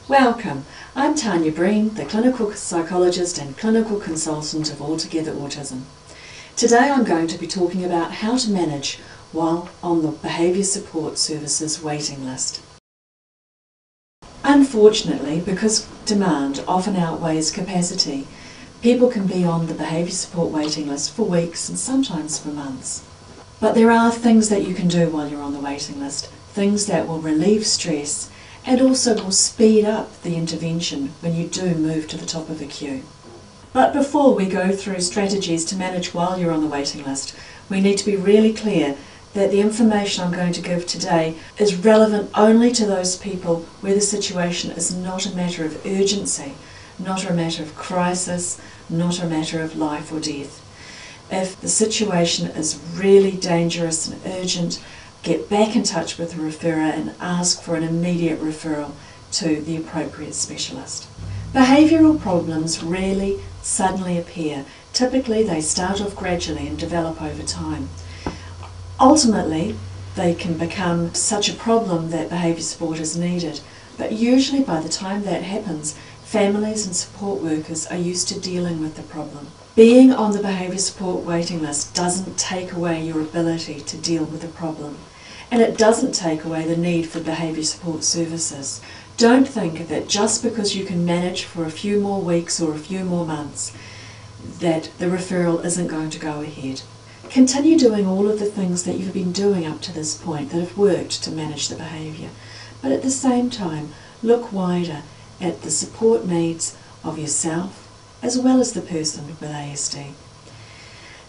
Welcome, I'm Tanya Breen, the clinical psychologist and clinical consultant of Altogether Autism. Today I'm going to be talking about how to manage while on the Behaviour Support Services waiting list. Unfortunately, because demand often outweighs capacity, people can be on the Behaviour Support waiting list for weeks and sometimes for months. But there are things that you can do while you're on the waiting list, things that will relieve stress and also will speed up the intervention when you do move to the top of a queue. But before we go through strategies to manage while you're on the waiting list, we need to be really clear that the information I'm going to give today is relevant only to those people where the situation is not a matter of urgency, not a matter of crisis, not a matter of life or death. If the situation is really dangerous and urgent, get back in touch with the referrer and ask for an immediate referral to the appropriate specialist. Behavioural problems rarely suddenly appear. Typically they start off gradually and develop over time. Ultimately, they can become such a problem that behaviour support is needed, but usually by the time that happens, families and support workers are used to dealing with the problem. Being on the behaviour support waiting list doesn't take away your ability to deal with the problem, and it doesn't take away the need for behaviour support services. Don't think that just because you can manage for a few more weeks or a few more months that the referral isn't going to go ahead. Continue doing all of the things that you've been doing up to this point that have worked to manage the behaviour, but at the same time look wider at the support needs of yourself as well as the person with ASD.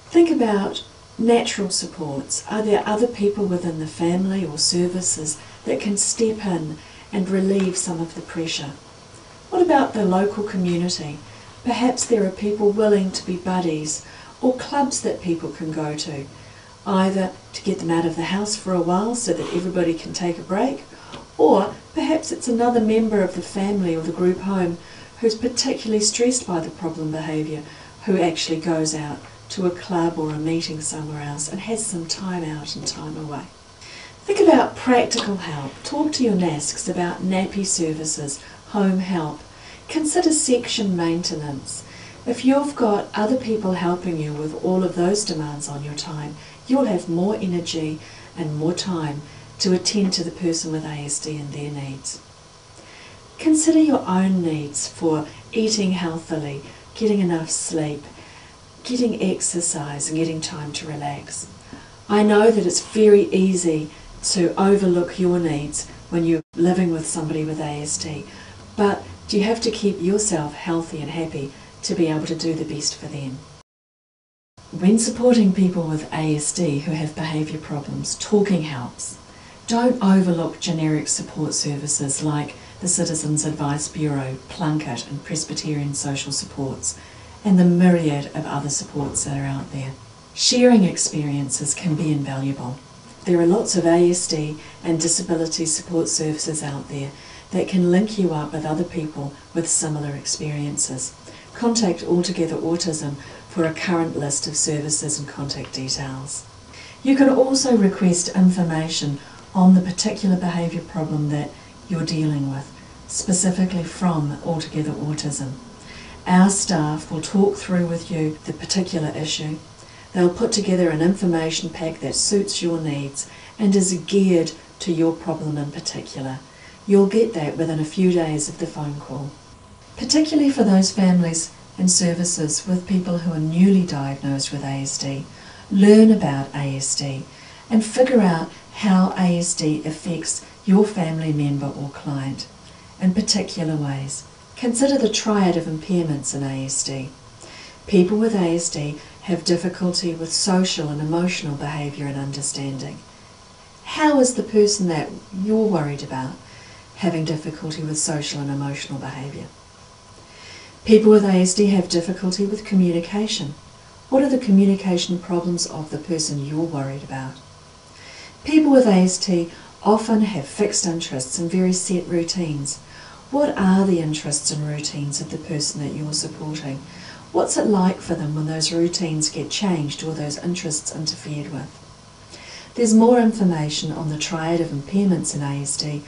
Think about natural supports. Are there other people within the family or services that can step in and relieve some of the pressure? What about the local community? Perhaps there are people willing to be buddies or clubs that people can go to, either to get them out of the house for a while so that everybody can take a break, or perhaps it's another member of the family or the group home who's particularly stressed by the problem behaviour who actually goes out to a club or a meeting somewhere else and has some time out and time away. Think about practical help. Talk to your NASCs about nappy services, home help. Consider section maintenance. If you've got other people helping you with all of those demands on your time, you'll have more energy and more time to attend to the person with ASD and their needs. Consider your own needs for eating healthily, getting enough sleep, getting exercise and getting time to relax. I know that it's very easy to overlook your needs when you're living with somebody with ASD, but you have to keep yourself healthy and happy to be able to do the best for them. When supporting people with ASD who have behaviour problems, talking helps. Don't overlook generic support services like the Citizens Advice Bureau, Plunkett and Presbyterian Social Supports, and the myriad of other supports that are out there. Sharing experiences can be invaluable. There are lots of ASD and disability support services out there that can link you up with other people with similar experiences. Contact Altogether Autism for a current list of services and contact details. You can also request information on the particular behaviour problem that you're dealing with, specifically from Altogether Autism. Our staff will talk through with you the particular issue. They'll put together an information pack that suits your needs and is geared to your problem in particular. You'll get that within a few days of the phone call. Particularly for those families and services with people who are newly diagnosed with ASD, learn about ASD and figure out how ASD affects your family member or client in particular ways. Consider the triad of impairments in ASD. People with ASD have difficulty with social and emotional behaviour and understanding. How is the person that you're worried about having difficulty with social and emotional behaviour? People with ASD have difficulty with communication. What are the communication problems of the person you're worried about? People with ASD often have fixed interests and very set routines. What are the interests and routines of the person that you're supporting? What's it like for them when those routines get changed or those interests interfered with? There's more information on the triad of impairments in ASD